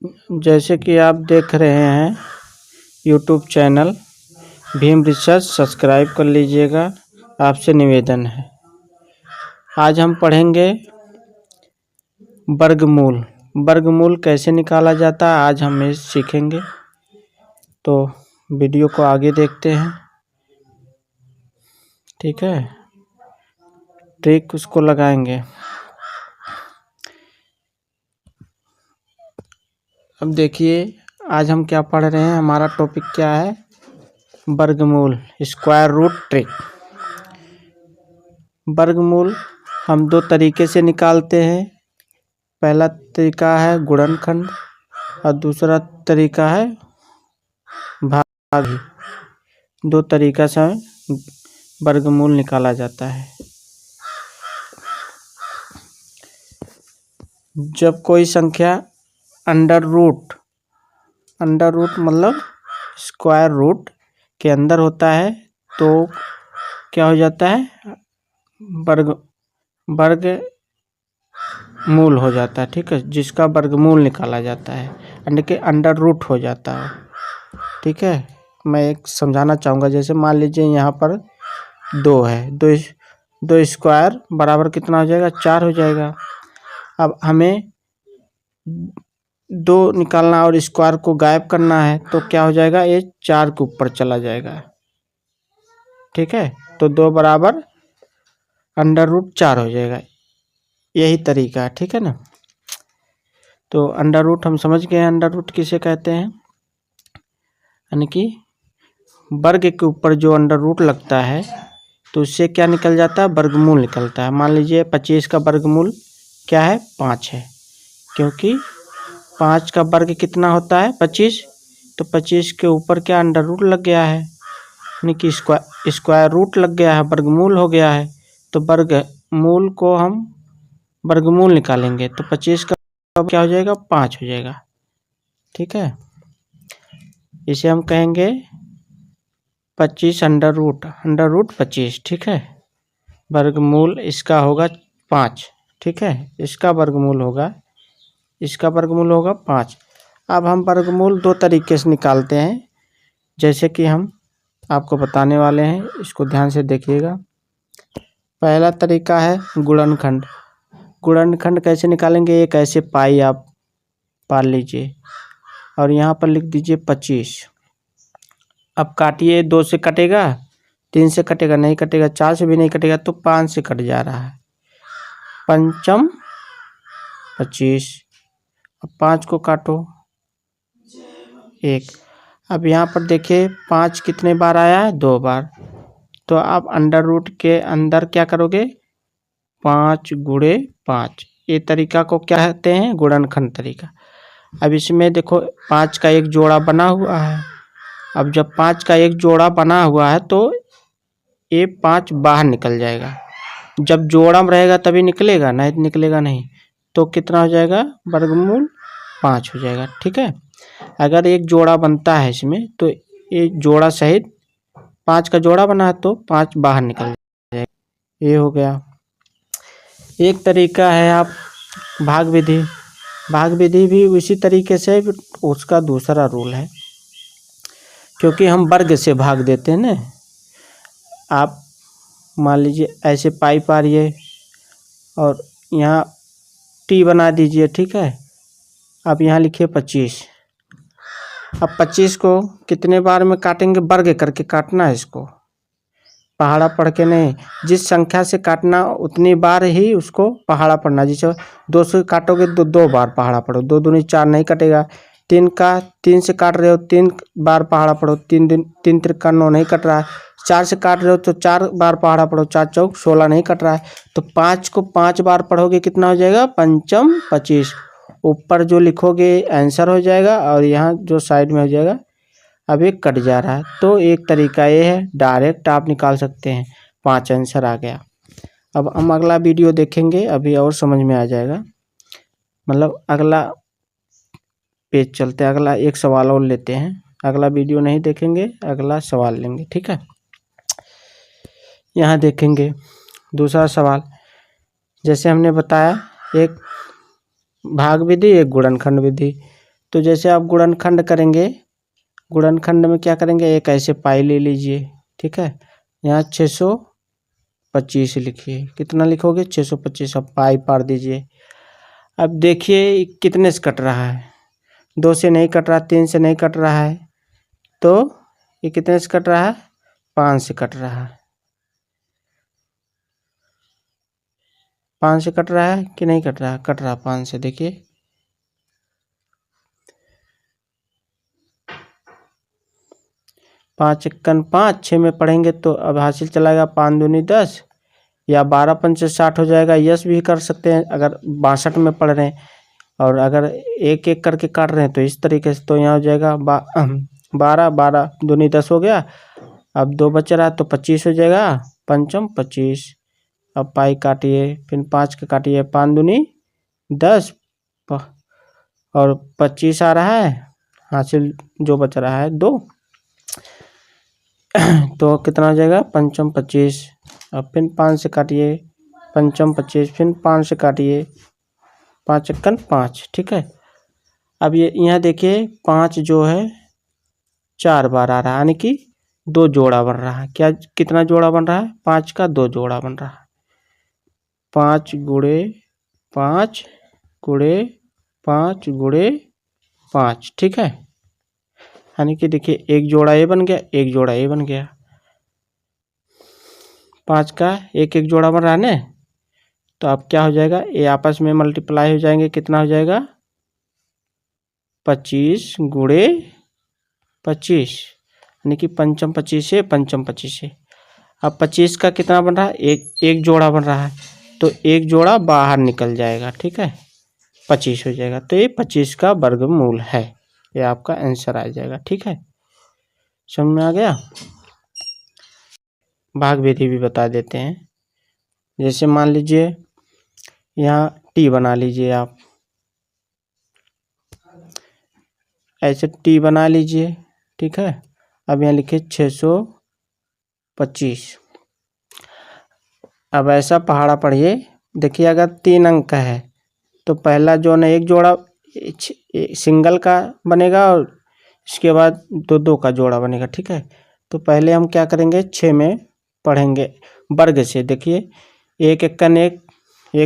जैसे कि आप देख रहे हैं YouTube channel Bhim research, subscribe कर लीजिएगा, आपसे निवेदन है। आज हम पढ़ेंगे वर्गमूल। वर्गमूल कैसे निकाला जाता है आज हम ये सीखेंगे। तो वीडियो को आगे देखते हैं, ठीक है। ट्रिक उसको लगाएंगे। अब देखिए आज हम क्या पढ़ रहे हैं, हमारा टॉपिक क्या है, वर्गमूल, स्क्वायर रूट ट्रिक। वर्गमूल हम दो तरीके से निकालते हैं। पहला तरीका है गुणनखंड और दूसरा तरीका है भाग। दो तरीका से वर्गमूल निकाला जाता है। जब कोई संख्या अंडर रूट मतलब स्क्वायर रूट के अंदर होता है तो क्या हो जाता है, वर्गमूल हो जाता है, ठीक है। जिसका वर्गमूल निकाला जाता है यानी कि अंडर रूट हो जाता है, ठीक है। मैं एक समझाना चाहूँगा, जैसे मान लीजिए यहाँ पर 2 है, दो स्क्वायर बराबर कितना हो जाएगा, 4 हो जाएगा। अब हमें 2 निकालना और स्क्वायर को गायब करना है तो क्या हो जाएगा, ये 4 के ऊपर चला जाएगा, ठीक है। तो 2 बराबर अंडर रूट 4 हो जाएगा। यही तरीका है, ठीक है ना। तो अंडर रूट हम समझ गए, अंडर रूट किसे कहते हैं, यानी कि वर्ग के ऊपर जो अंडर रूट लगता है तो उससे क्या निकल जाता है, वर्गमूल निकलता है। मान लीजिए 25 का वर्गमूल क्या है, 5 है, क्योंकि 5 का वर्ग कितना होता है, 25। तो 25 के ऊपर क्या अंडर रूट लग गया है, यानी कि स्क्वायर रूट लग गया है, वर्गमूल हो गया है। तो वर्गमूल को हम वर्गमूल निकालेंगे तो 25 का क्या हो जाएगा, 5 हो जाएगा, ठीक है। इसे हम कहेंगे 25 अंडर रूट 25, ठीक है। वर्गमूल इसका होगा 5, ठीक है। इसका वर्गमूल होगा 5। अब हम वर्गमूल 2 तरीके से निकालते हैं, जैसे कि हम आपको बताने वाले हैं, इसको ध्यान से देखिएगा। पहला तरीका है गुणनखंड। गुणनखंड कैसे निकालेंगे, एक ऐसे पाई आप पाल लीजिए और यहाँ पर लिख दीजिए 25। अब काटिए, 2 से कटेगा, 3 से कटेगा, नहीं कटेगा, 4 से भी नहीं कटेगा, तो 5 से कट जा रहा है। पंचम 25। अब 5 को काटो, 1। अब यहाँ पर देखिए 5 कितने बार आया है, 2 बार। तो आप अंडर रूट के अंदर क्या करोगे, 5 गुणे 5। ये तरीका को क्या कहते हैं, गुणनखंड तरीका। अब इसमें देखो 5 का एक जोड़ा बना हुआ है। अब जब 5 का एक जोड़ा बना हुआ है तो ये 5 बाहर निकल जाएगा। जब जोड़ा में रहेगा तभी निकलेगा, नहीं तो निकलेगा नहीं। तो कितना हो जाएगा, वर्गमूल 5 हो जाएगा, ठीक है। अगर एक जोड़ा बनता है इसमें तो ये जोड़ा सहित 5 का जोड़ा बना है तो 5 बाहर निकल जाएगा। ये हो गया। एक तरीका है आप भाग विधि। भाग विधि भी उसी तरीके से, उसका दूसरा रूल है, क्योंकि हम वर्ग से भाग देते हैं ना। आप मान लीजिए ऐसे पाई पारिए और यहाँ टी बना दीजिए, ठीक है। अब यहाँ लिखिए 25। अब 25 को कितने बार में काटेंगे, वर्ग करके काटना है इसको, पहाड़ा पढ़ के नहीं। जिस संख्या से काटना उतनी बार ही उसको पहाड़ा पढ़ना। जैसे 2 से काटोगे तो 2 बार पहाड़ा पढ़ो, 2 दूनी 4 नहीं कटेगा। 3 से काट रहे हो, 3 बार पहाड़ा पढ़ो, 3 त्रिका 9 नहीं कट रहा है। 4 से काट रहे हो तो 4 बार पहाड़ा पढ़ो, 4 चौक 16 नहीं कट रहा है। तो 5 को 5 बार पढ़ोगे, कितना हो जाएगा, पंचम 25। ऊपर जो लिखोगे आंसर हो जाएगा और यहाँ जो साइड में हो जाएगा, अब एक कट जा रहा है। तो एक तरीका ये है, डायरेक्ट आप निकाल सकते हैं, 5 आंसर आ गया। अब हम अगला वीडियो देखेंगे, अभी और समझ में आ जाएगा। मतलब अगला पेज चलते हैं, अगला एक सवाल और लेते हैं। अगला वीडियो नहीं देखेंगे, अगला सवाल लेंगे, ठीक है। यहाँ देखेंगे दूसरा सवाल। जैसे हमने बताया, एक भाग विधि, एक गुणनखंड विधि। तो जैसे आप गुणनखंड करेंगे, गुणनखंड में क्या करेंगे, एक ऐसे पाई ले लीजिए, ठीक है। यहाँ 625 लिखिए, कितना लिखोगे 625, अब पाई पार दीजिए। अब देखिए कितने से कट रहा है, 2 से नहीं कट रहा, 3 से नहीं कट रहा है, तो ये कितने से कट रहा है, 5 से कट रहा है। 5 से कट रहा है कि नहीं कट रहा, कट रहा 5 से। देखिए 5 एकन 5, 6 में पढ़ेंगे तो अब हासिल चलाएगा 5 दूनी 10 या 12 पंचे 60 हो जाएगा। यस भी कर सकते हैं अगर 62 में पढ़ रहे हैं, और अगर एक एक करके काट रहे हैं तो इस तरीके से, तो यहाँ हो जाएगा 12 12 दूनी 10 हो गया। अब 2 बच रहा तो 25 हो जाएगा, पंचम 25। अब पाई काटिए, फिर 5 के काटिए, 5 दूनी 10 और 25 आ रहा है, हासिल जो बच रहा है 2, तो कितना हो जाएगा, पंचम 25। अब फिर 5 से काटिए, पंचम 25, फिर 5 से काटिए, 5 एकन 5, ठीक है। अब ये यहाँ देखिए 5 जो है 4 बार आ रहा है, यानी कि 2 जोड़ा बन रहा है। क्या, कितना जोड़ा बन रहा है, 5 का 2 जोड़ा बन रहा है। 5 गुणे 5 गुणे 5 गुणे 5, ठीक है। यानी कि देखिए एक जोड़ा ये बन गया, एक जोड़ा ये बन गया। 5 का एक एक जोड़ा बन रहा है ना, तो अब क्या हो जाएगा, ये आपस में मल्टीप्लाई हो जाएंगे, कितना हो जाएगा, 25 गुणे 25, यानी कि पंचम 25 से पंचम 25 से। अब 25 का कितना बन रहा है, एक जोड़ा बन रहा है, तो एक जोड़ा बाहर निकल जाएगा, ठीक है, 25 हो जाएगा। तो ये 25 का वर्गमूल है, ये आपका आंसर आ जाएगा, ठीक है। समझ में आ गया। भाग विधि भी बता देते हैं। जैसे मान लीजिए यहाँ टी बना लीजिए, आप ऐसे टी बना लीजिए, ठीक है। अब यहाँ लिखिए 625। अब ऐसा पहाड़ा पढ़िए, देखिए अगर 3 अंक का है तो पहला जो है एक जोड़ा सिंगल का बनेगा, और इसके बाद 2 का जोड़ा बनेगा, ठीक है। तो पहले हम क्या करेंगे, 6 में पढ़ेंगे वर्ग से। देखिए एक एकन एक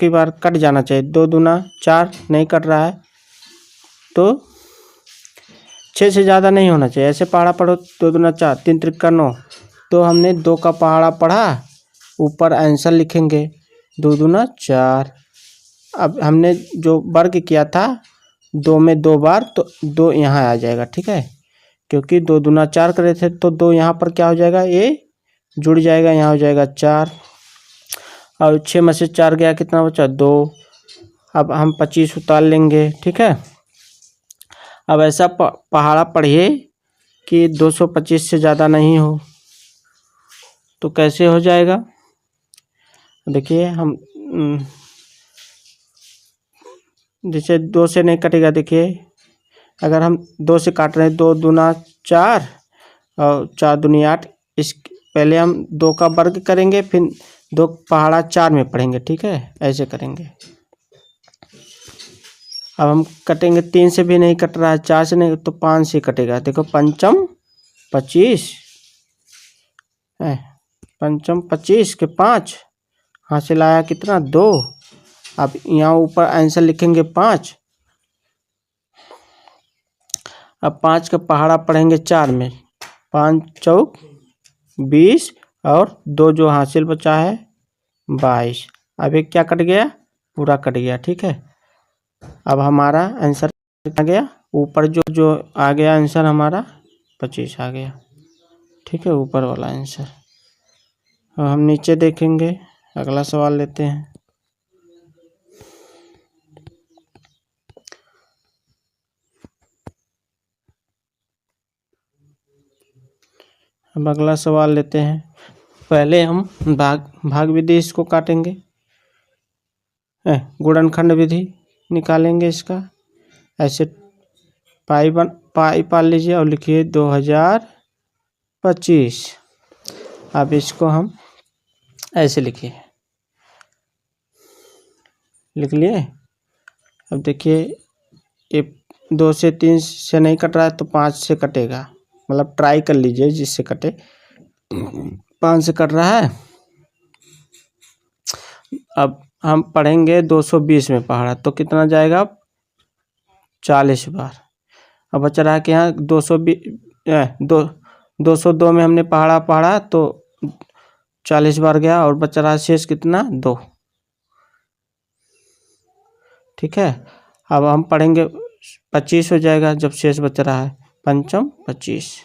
ही बार कट जाना चाहिए, 2 दूना 4 नहीं कट रहा है, तो 6 से ज़्यादा नहीं होना चाहिए। ऐसे पहाड़ा पढ़ो, 2 दूना 4, 3 त्रिका 9, तो हमने 2 का पहाड़ा पढ़ा, ऊपर आंसर लिखेंगे 2 दूना 4। अब हमने जो वर्ग किया था 2 में 2 बार, तो 2 यहाँ आ जाएगा, ठीक है, क्योंकि 2 दूना 4 करे थे, तो 2 यहाँ पर क्या हो जाएगा, ये जुड़ जाएगा, यहाँ हो जाएगा 4। और 6 में से 4 गया, कितना बचा, 2। अब हम 25 उतार लेंगे, ठीक है। अब ऐसा पहाड़ा पढ़िए कि 225 से ज़्यादा नहीं हो, तो कैसे हो जाएगा, देखिए हम जैसे 2 से नहीं कटेगा। देखिए अगर हम 2 से काट रहे हैं, 2 दूना 4 और 4 दूनी 8, इस पहले हम 2 का वर्ग करेंगे, फिर 2 पहाड़ा 4 में पढ़ेंगे, ठीक है, ऐसे करेंगे। अब हम कटेंगे, 3 से भी नहीं कट रहा है, 4 से नहीं, तो 5 से कटेगा। देखो पंचम 25 है, पंचम 25 के 5, हासिल आया कितना, 2। अब यहाँ ऊपर आंसर लिखेंगे 5। अब 5 का पहाड़ा पढ़ेंगे 4 में, 5 चौक 20 और 2 जो हासिल बचा है 22। अब एक क्या कट गया, पूरा कट गया, ठीक है। अब हमारा आंसर आ गया, ऊपर जो आ गया आंसर हमारा 25 आ गया, ठीक है, ऊपर वाला आंसर। अब हम नीचे देखेंगे, अगला सवाल लेते हैं। अब अगला सवाल लेते हैं। पहले हम भाग विधि इसको काटेंगे, गुणनखंड विधि निकालेंगे इसका। ऐसे पाई पाल लीजिए और लिखिए 2025। अब इसको हम ऐसे लिखिए, लिख लिए। अब देखिए ये 2 से 3 से नहीं कट रहा है तो 5 से कटेगा, मतलब ट्राई कर लीजिए जिससे कटे। 5 से कट रहा है। अब हम पढ़ेंगे 220 में पहाड़ा तो कितना जाएगा 40 बार। अब बच रहा है कि यहाँ 202 में हमने पढ़ा तो 40 बार गया और बच रहा है शेष कितना 2। ठीक है, अब हम पढ़ेंगे 25 हो जाएगा जब शेष बच रहा है, पंचम 25।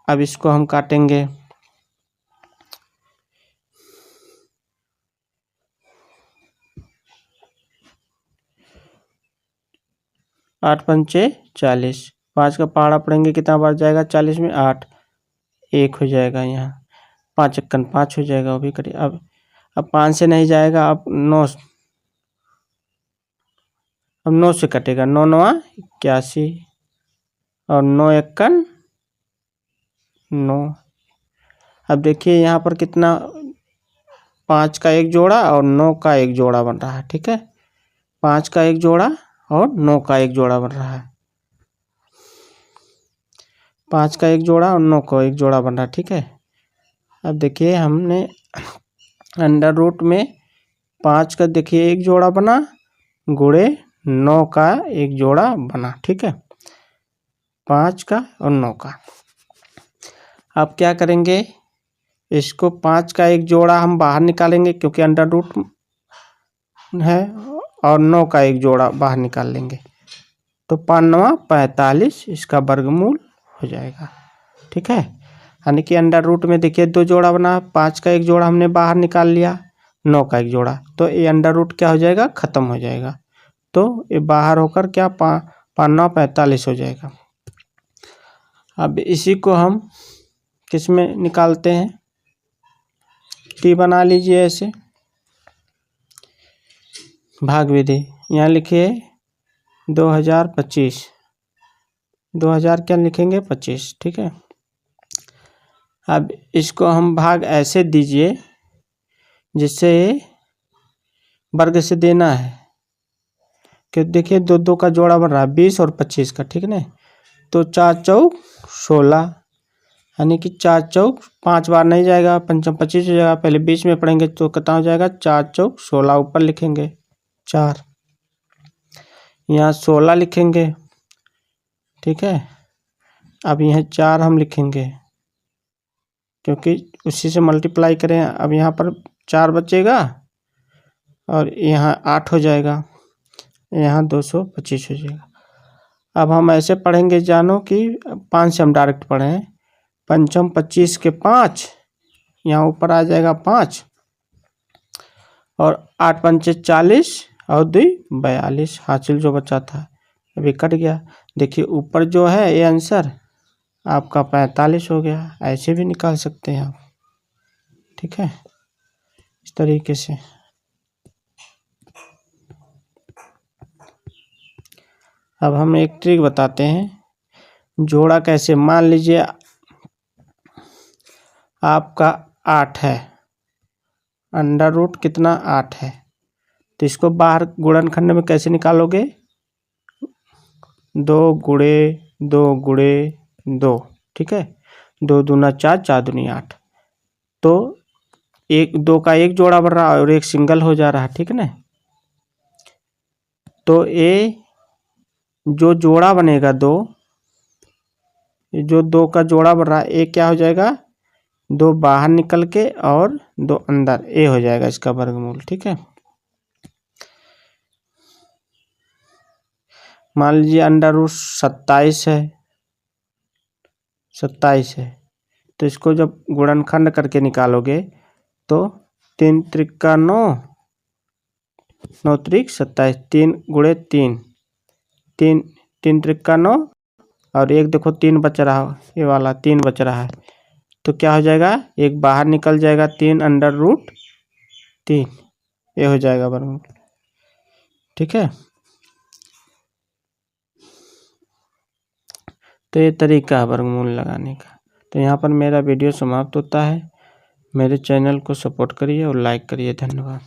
अब इसको हम काटेंगे, 8 पंचे 40, 5 का पहाड़ा पढ़ेंगे कितना बार जाएगा 40 में 8, 1 हो जाएगा यहाँ, 5 1 5 हो जाएगा, वो भी करिए। अब 5 से नहीं जाएगा, अब 9 से कटेगा, 9 9 81 और 9 1 9। अब देखिए यहाँ पर कितना 5 का एक जोड़ा और 9 का एक जोड़ा बन रहा है। ठीक है, 5 का एक जोड़ा और 9 का एक जोड़ा बन रहा है, 5 का एक जोड़ा और 9 का एक जोड़ा बन रहा है। ठीक है, अब देखिए हमने अंडर रूट में 5 का देखिए एक जोड़ा बना गुणे 9 का एक जोड़ा बना। ठीक है, 5 का और 9 का। अब क्या करेंगे, इसको 5 का एक जोड़ा हम बाहर निकालेंगे क्योंकि अंडर रूट है, और 9 का एक जोड़ा बाहर निकाल लेंगे तो 5 9 45 इसका वर्गमूल हो जाएगा। ठीक है, यानी कि अंडर रूट में देखिए 2 जोड़ा बना, 5 का एक जोड़ा हमने बाहर निकाल लिया, 9 का एक जोड़ा, तो ये अंडर रूट क्या हो जाएगा खत्म हो जाएगा, तो ये बाहर होकर क्या 5 9 45 हो जाएगा। अब इसी को हम किस में निकालते हैं, टी बना लीजिए ऐसे भाग विधि। यहाँ लिखिए 2025, 2000 क्या लिखेंगे 25। ठीक है, अब इसको हम भाग ऐसे दीजिए जिससे वर्ग से देना है, कि देखिए 2 2 का जोड़ा बन रहा है 20 और 25 का। ठीक है, तो 4 चौक 16, यानी कि 4 चौक 5 बार नहीं जाएगा, पंचम 25 हो जाएगा। पहले 20 में पढ़ेंगे तो कितना हो जाएगा 4 चौक 16, ऊपर लिखेंगे 4, यहाँ 16 लिखेंगे। ठीक है, अब यहाँ 4 हम लिखेंगे क्योंकि उसी से मल्टीप्लाई करें। अब यहाँ पर 4 बचेगा और यहाँ 8 हो जाएगा, यहाँ 225 हो जाएगा। अब हम ऐसे पढ़ेंगे जानो कि 5 से हम डायरेक्ट पढ़ें, पंचम 25 के 5, यहाँ ऊपर आ जाएगा 5 और 8 पंचे 40 और 2 42, हासिल जो बचा था अभी कट गया। देखिए ऊपर जो है ये आंसर आपका 45 हो गया, ऐसे भी निकाल सकते हैं आप। ठीक है, इस तरीके से। अब हम एक ट्रिक बताते हैं, जोड़ा कैसे। मान लीजिए आपका 8 है, अंडर रूट कितना 8 है, तो इसको बाहर गुणनखंड में कैसे निकालोगे, 2 गुणे 2 गुणे 2। ठीक है, 2 दूना 4, 4 दूनी 8, तो 2 का एक जोड़ा बन रहा है और एक सिंगल हो जा रहा है। ठीक है ना, तो ये जो जोड़ा बनेगा 2, जो 2 का जोड़ा बन रहा है ये क्या हो जाएगा, 2 बाहर निकल के और 2 अंदर, ये हो जाएगा इसका वर्गमूल। ठीक है, मान लीजिए अंडर रूट 27 है, 27 है, तो इसको जब गुणनखंड करके निकालोगे तो 3 त्रिका 9, 9 त्रिक 27, 3 गुणे 3, 3 त्रिका 9 और एक देखो 3 बच रहा, ये वाला 3 बच रहा है, तो क्या हो जाएगा, एक बाहर निकल जाएगा, 3 अंडर रूट 3, ये हो जाएगा वर्गमूल। ठीक है, तो ये तरीका है वर्गमूल लगाने का। तो यहाँ पर मेरा वीडियो समाप्त होता है। मेरे चैनल को सपोर्ट करिए और लाइक करिए। धन्यवाद।